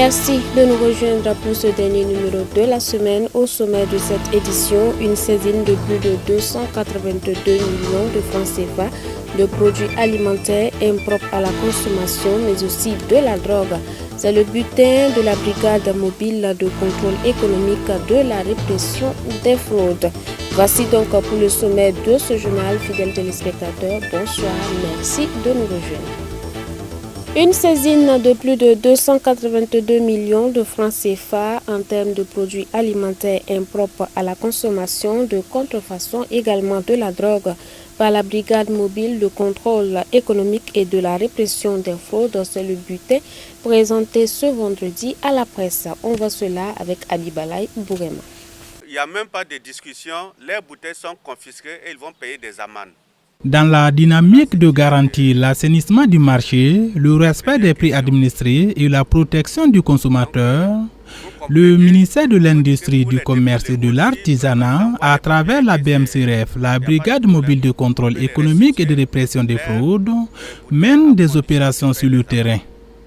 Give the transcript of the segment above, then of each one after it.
Merci de nous rejoindre pour ce dernier numéro de la semaine. Au sommet de cette édition, une saisine de plus de 282 millions de francs CFA de produits alimentaires impropres à la consommation, mais aussi de la drogue. C'est le bulletin de la brigade mobile de contrôle économique de la répression des fraudes. Voici donc pour le sommet de ce journal, fidèles téléspectateurs. Bonsoir, merci de nous rejoindre. Une saisine de plus de 282 millions de francs CFA en termes de produits alimentaires impropres à la consommation, de contrefaçon également de la drogue par la brigade mobile de contrôle économique et de la répression des fraudes. C'est le bulletin présenté ce vendredi à la presse. On voit cela avec Abibalaï Bourema. Il n'y a même pas de discussion, les bouteilles sont confisquées et ils vont payer des amendes. Dans la dynamique de garantir l'assainissement du marché, le respect des prix administrés et la protection du consommateur, le ministère de l'Industrie, du Commerce et de l'Artisanat, à travers la BMCRF, la Brigade mobile de contrôle économique et de répression des fraudes, mène des opérations sur le terrain.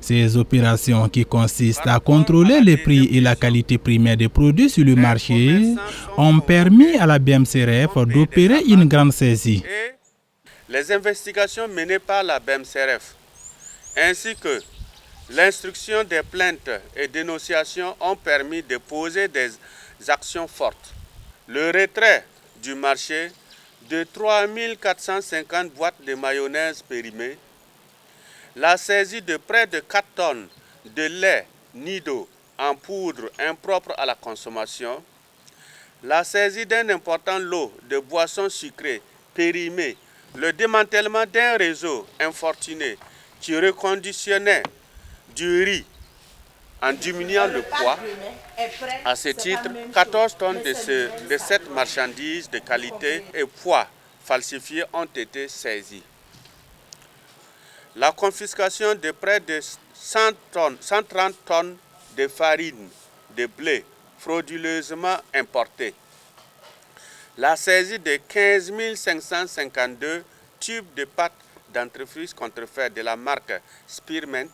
Ces opérations qui consistent à contrôler les prix et la qualité primaire des produits sur le marché ont permis à la BMCRF d'opérer une grande saisie. Les investigations menées par la BMCRF, ainsi que l'instruction des plaintes et dénonciations ont permis de poser des actions fortes. Le retrait du marché de 3 450 boîtes de mayonnaise périmées, la saisie de près de 4 tonnes de lait Nido en poudre impropre à la consommation, la saisie d'un important lot de boissons sucrées périmées, le démantèlement d'un réseau infortuné qui reconditionnait du riz en diminuant le poids. À ce titre, 14 tonnes de cette marchandise de qualité et poids falsifiés ont été saisies. La confiscation de près de 130 tonnes de farine de blé frauduleusement importée. La saisie de 15 552 tubes de pâte dentifrice contrefait de la marque Spearmint.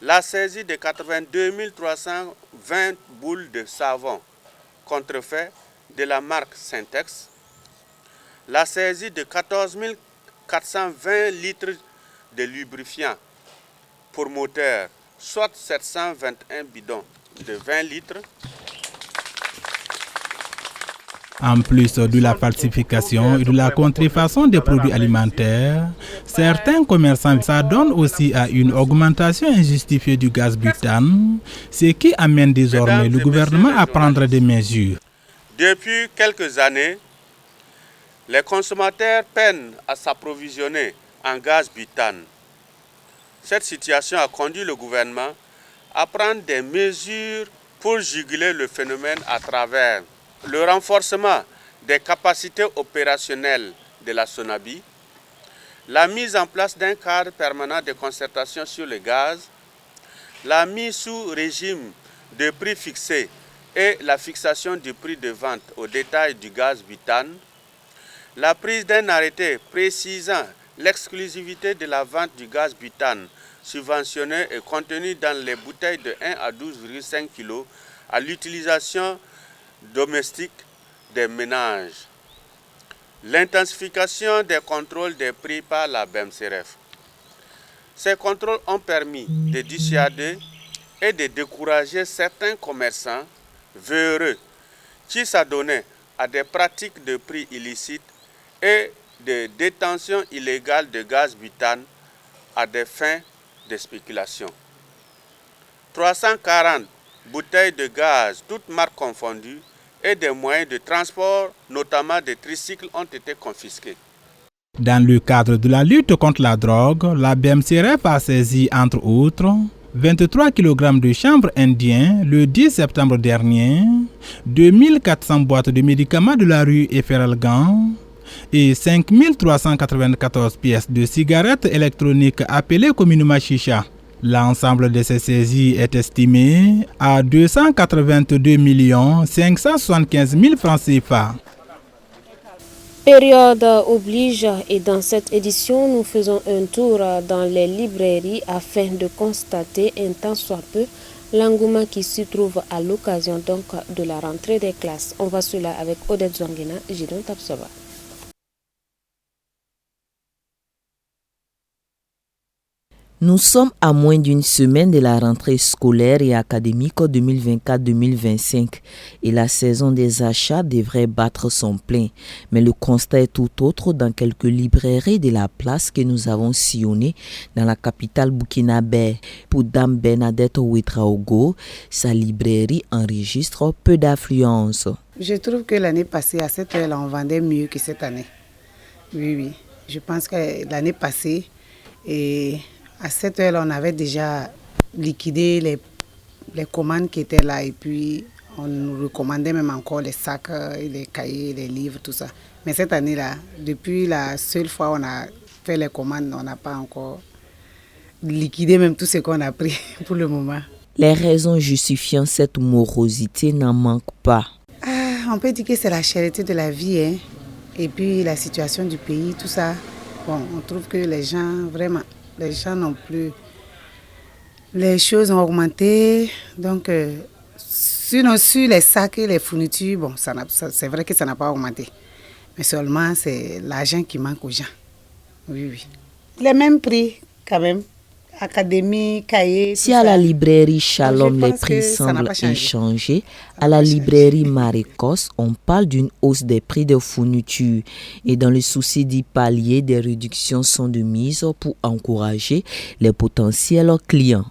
La saisie de 82 320 boules de savon contrefait de la marque Syntex. La saisie de 14 420 litres de lubrifiant pour moteur, soit 721 bidons de 20 litres. En plus de la falsification et de la contrefaçon des produits alimentaires, certains commerçants s'adonnent aussi à une augmentation injustifiée du gaz butane, ce qui amène désormais le gouvernement à prendre des mesures. Depuis quelques années, les consommateurs peinent à s'approvisionner en gaz butane. Cette situation a conduit le gouvernement à prendre des mesures pour juguler le phénomène à travers le renforcement des capacités opérationnelles de la SONABI, la mise en place d'un cadre permanent de concertation sur le gaz, la mise sous régime de prix fixé et la fixation du prix de vente au détail du gaz butane, la prise d'un arrêté précisant l'exclusivité de la vente du gaz butane subventionné et contenu dans les bouteilles de 1 à 12,5 kg à l'utilisation domestique des ménages. L'intensification des contrôles des prix par la BMCRF. Ces contrôles ont permis de dissuader et de décourager certains commerçants véreux qui s'adonnaient à des pratiques de prix illicites et de détention illégale de gaz butane à des fins de spéculation. 340 bouteilles de gaz, toutes marques confondues, et des moyens de transport, notamment des tricycles, ont été confisqués. Dans le cadre de la lutte contre la drogue, la BMCRF a saisi, entre autres, 23 kg de chanvre indien le 10 septembre dernier, 2400 boîtes de médicaments de la rue Efferalgan et 5394 pièces de cigarettes électroniques appelées communément chicha. L'ensemble de ces saisies est estimé à 282 575 000 francs CFA. Période oblige et dans cette édition, nous faisons un tour dans les librairies afin de constater un tant soit peu l'engouement qui s'y trouve à l'occasion donc de la rentrée des classes. On va cela avec Odette Zongina, Gidon Tapsova. Nous sommes à moins d'une semaine de la rentrée scolaire et académique 2024-2025 et la saison des achats devrait battre son plein. Mais le constat est tout autre dans quelques librairies de la place que nous avons sillonnées dans la capitale burkinabé. Pour Dame Bernadette Ouetraogo, sa librairie enregistre peu d'affluence. Je trouve que l'année passée, à cette heure-là, on vendait mieux que cette année. Oui. Je pense que l'année passée, à cette heure-là, on avait déjà liquidé les commandes qui étaient là et puis on nous recommandait même encore les sacs, les cahiers, les livres, tout ça. Mais cette année-là, depuis la seule fois où on a fait les commandes, on n'a pas encore liquidé même tout ce qu'on a pris pour le moment. Les raisons justifiant cette morosité n'en manquent pas. On peut dire que c'est la cherté de la vie, hein, et puis la situation du pays, tout ça. Bon, on trouve que les gens n'ont plus. Les choses ont augmenté. Donc, sur les sacs et les fournitures, bon, c'est vrai que ça n'a pas augmenté. Mais seulement, c'est l'argent qui manque aux gens. Oui. Les mêmes prix, quand même. Académie, cahier. Si à la librairie Shalom les prix semblent inchangés, à la librairie Marécos, on parle d'une hausse des prix de fournitures. Et dans le souci d'y pallier, des réductions sont de mise pour encourager les potentiels clients.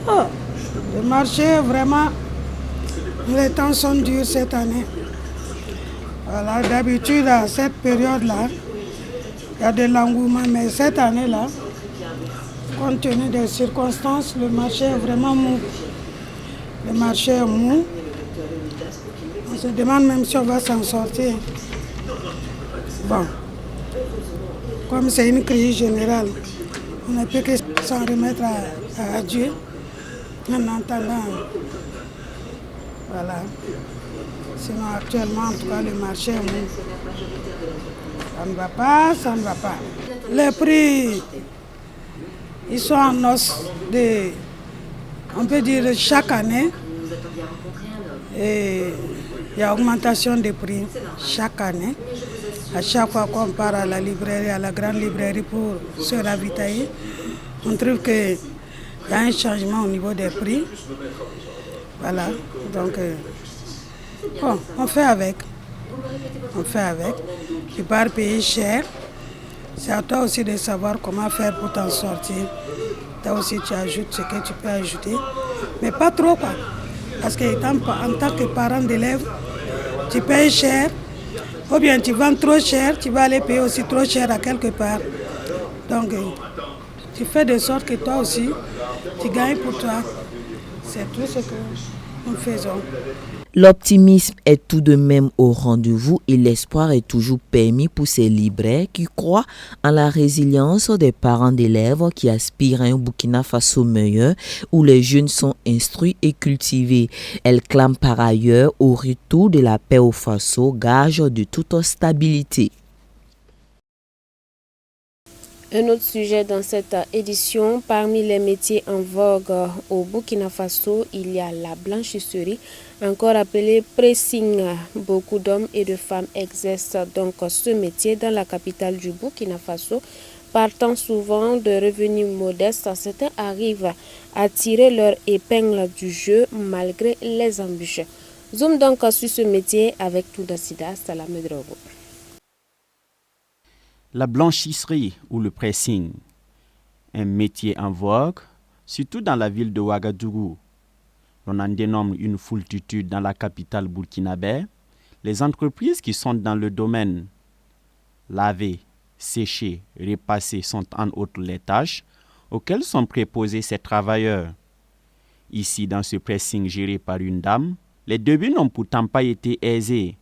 Le marché, vraiment, les temps sont durs cette année. Voilà, d'habitude, à cette période-là, il y a de l'engouement, mais cette année-là, compte tenu des circonstances, le marché est vraiment mou. Le marché est mou. On se demande même si on va s'en sortir. Bon, comme c'est une crise générale, on ne peut que s'en remettre à Dieu en entendant. Voilà. Sinon, actuellement, en tout cas, le marché est mou. Ça ne va pas. Les prix, ils sont en hausse on peut dire chaque année. Et il y a augmentation des prix chaque année. À chaque fois qu'on part à la librairie, à la grande librairie pour se ravitailler, on trouve qu'il y a un changement au niveau des prix. Voilà, donc bon, on fait avec. Tu pars payer cher. C'est à toi aussi de savoir comment faire pour t'en sortir. Toi aussi, tu ajoutes ce que tu peux ajouter. Mais pas trop, quoi. Parce que en tant que parent d'élève, tu payes cher. Ou bien tu vends trop cher, tu vas aller payer aussi trop cher à quelque part. Donc, tu fais de sorte que toi aussi, tu gagnes pour toi. C'est tout ce que nous faisons. L'optimisme est tout de même au rendez-vous et l'espoir est toujours permis pour ces libraires qui croient en la résilience des parents d'élèves qui aspirent à un Burkina Faso meilleur où les jeunes sont instruits et cultivés. Elle clame par ailleurs au retour de la paix au Faso, gage de toute stabilité. Un autre sujet dans cette édition, parmi les métiers en vogue au Burkina Faso, il y a la blanchisserie, encore appelée pressing. Beaucoup d'hommes et de femmes exercent donc ce métier dans la capitale du Burkina Faso. Partant souvent de revenus modestes, certains arrivent à tirer leur épingle du jeu malgré les embûches. Zoom donc sur ce métier avec Toudasida Salamedrogo. La blanchisserie ou le pressing, un métier en vogue, surtout dans la ville de Ouagadougou. On en dénombre une foultitude dans la capitale burkinabé. Les entreprises qui sont dans le domaine laver, sécher, repasser sont en outre les tâches auxquelles sont préposés ces travailleurs. Ici, dans ce pressing géré par une dame, les débuts n'ont pourtant pas été aisés.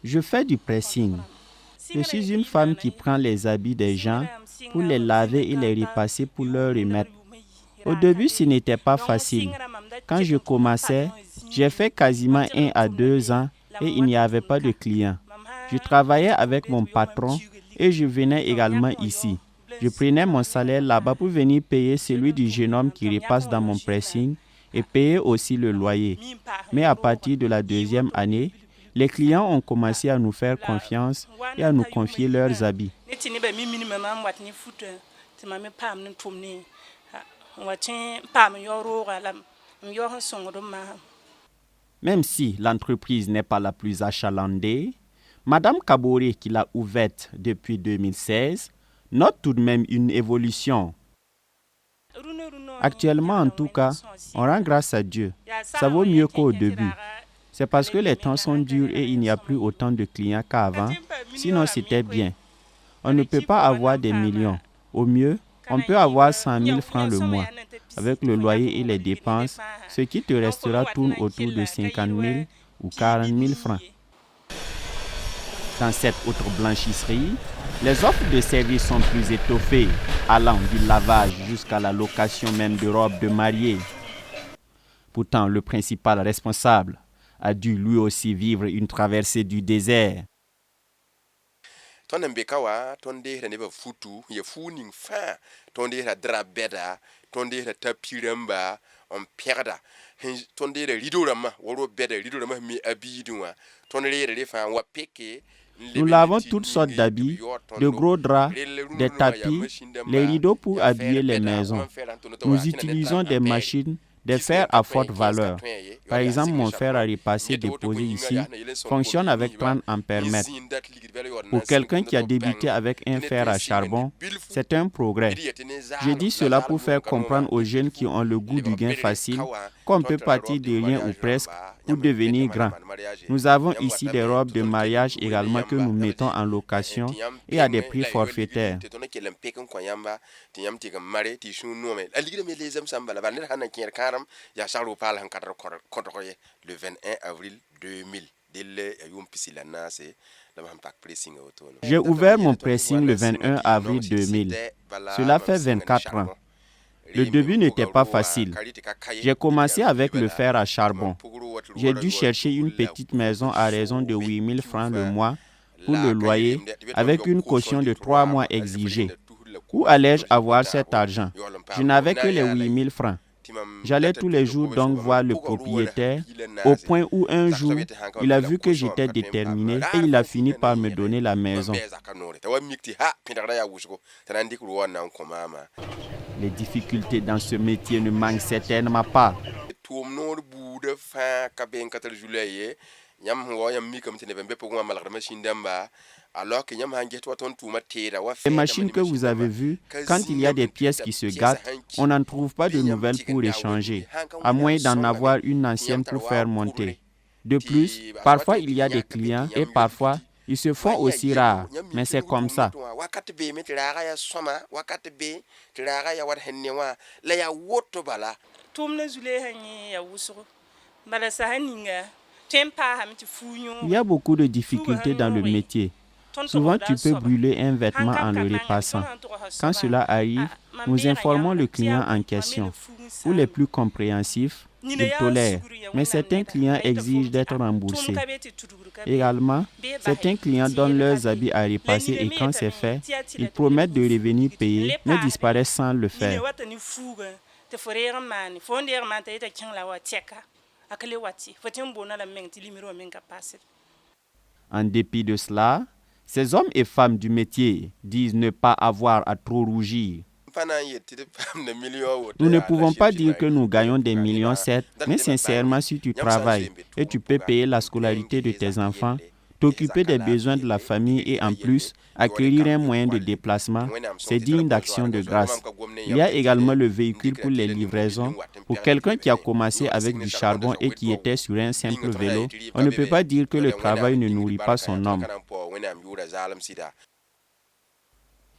Je fais du pressing. Je suis une femme qui prend les habits des gens pour les laver et les repasser pour leur remettre. Au début, ce n'était pas facile. Quand je commençais, j'ai fait quasiment 1 à 2 ans et il n'y avait pas de clients. Je travaillais avec mon patron et je venais également ici. Je prenais mon salaire là-bas pour venir payer celui du jeune homme qui repasse dans mon pressing et payer aussi le loyer. Mais à partir de la 2e année, les clients ont commencé à nous faire confiance et à nous confier leurs habits. Même si l'entreprise n'est pas la plus achalandée, Madame Kaboré, qui l'a ouverte depuis 2016, note tout de même une évolution. Actuellement, en tout cas, on rend grâce à Dieu. Ça vaut mieux qu'au début. C'est parce que les temps sont durs et il n'y a plus autant de clients qu'avant. Sinon, c'était bien. On ne peut pas avoir des millions. Au mieux, on peut avoir 100 000 francs le mois. Avec le loyer et les dépenses, ce qui te restera tourne autour de 50 000 ou 40 000 francs. Dans cette autre blanchisserie, les offres de services sont plus étoffées, allant du lavage jusqu'à la location même de robes de mariée. Pourtant, le principal responsable a dû lui aussi vivre une traversée du désert. Nous lavons toutes sortes d'habits, de gros draps, des tapis, les rideaux pour habiller les maisons. Nous utilisons des machines, des fers à forte valeur. Par exemple, mon fer à repasser déposé ici fonctionne avec 30 ampères-mètres. Pour quelqu'un qui a débuté avec un fer à charbon, c'est un progrès. Je dis cela pour faire comprendre aux jeunes qui ont le goût du gain facile qu'on peut partir de rien ou presque pour devenir grand. Nous avons ici des robes de mariage également que nous mettons en location et à des prix forfaitaires. Le 21 avril 2000. J'ai ouvert mon pressing le 21 avril 2000. Cela fait 24 ans. Le début n'était pas facile. J'ai commencé avec le fer à charbon. J'ai dû chercher une petite maison à raison de 8 000 francs le mois pour le loyer avec une caution de 3 mois exigée. Où allais-je avoir cet argent? Je n'avais que les 8 000 francs. J'allais tous les jours donc voir le propriétaire, au point où un jour, il a vu que j'étais déterminé et il a fini par me donner la maison. Les difficultés dans ce métier ne manquent certainement pas. Les machines que vous avez vues, quand il y a des pièces qui se gâtent, on n'en trouve pas de nouvelles pour échanger, à moins d'en avoir une ancienne pour faire monter. De plus, parfois il y a des clients et parfois ils se font aussi rares, mais c'est comme ça. Il y a beaucoup de difficultés dans le métier. Souvent, tu peux brûler un vêtement en le repassant. Quand cela arrive, nous informons le client en question. Pour les plus compréhensifs, ils tolèrent, mais certains clients exigent d'être remboursés. Également, certains clients donnent leurs habits à repasser et quand c'est fait, ils promettent de revenir payer, mais disparaissent sans le faire. En dépit de cela, ces hommes et femmes du métier disent ne pas avoir à trop rougir. Nous ne pouvons pas dire que nous gagnons des millions, certes, mais sincèrement, si tu travailles et tu peux payer la scolarité de tes enfants, t'occuper des besoins de la famille et en plus, acquérir un moyen de déplacement, c'est digne d'action de grâce. Il y a également le véhicule pour les livraisons. Pour quelqu'un qui a commencé avec du charbon et qui était sur un simple vélo, on ne peut pas dire que le travail ne nourrit pas son homme.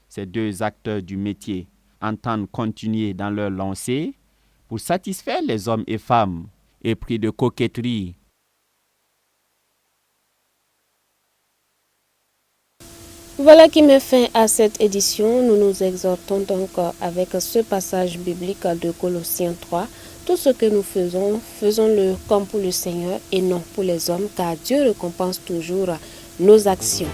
Ces deux acteurs du métier entendent continuer dans leur lancée pour satisfaire les hommes et femmes épris de coquetterie. Voilà qui met fin à cette édition. Nous nous exhortons donc avec ce passage biblique de Colossiens 3. Tout ce que nous faisons, faisons-le comme pour le Seigneur et non pour les hommes, car Dieu récompense toujours nos actions.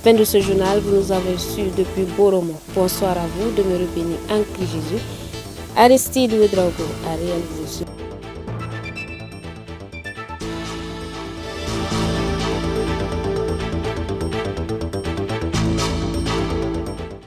Fin de ce journal, vous nous avez reçu depuis Boromo. Bonsoir à vous, demeurez bénis en Christ Jésus. Aristide Ouedraogo a réalisé ce.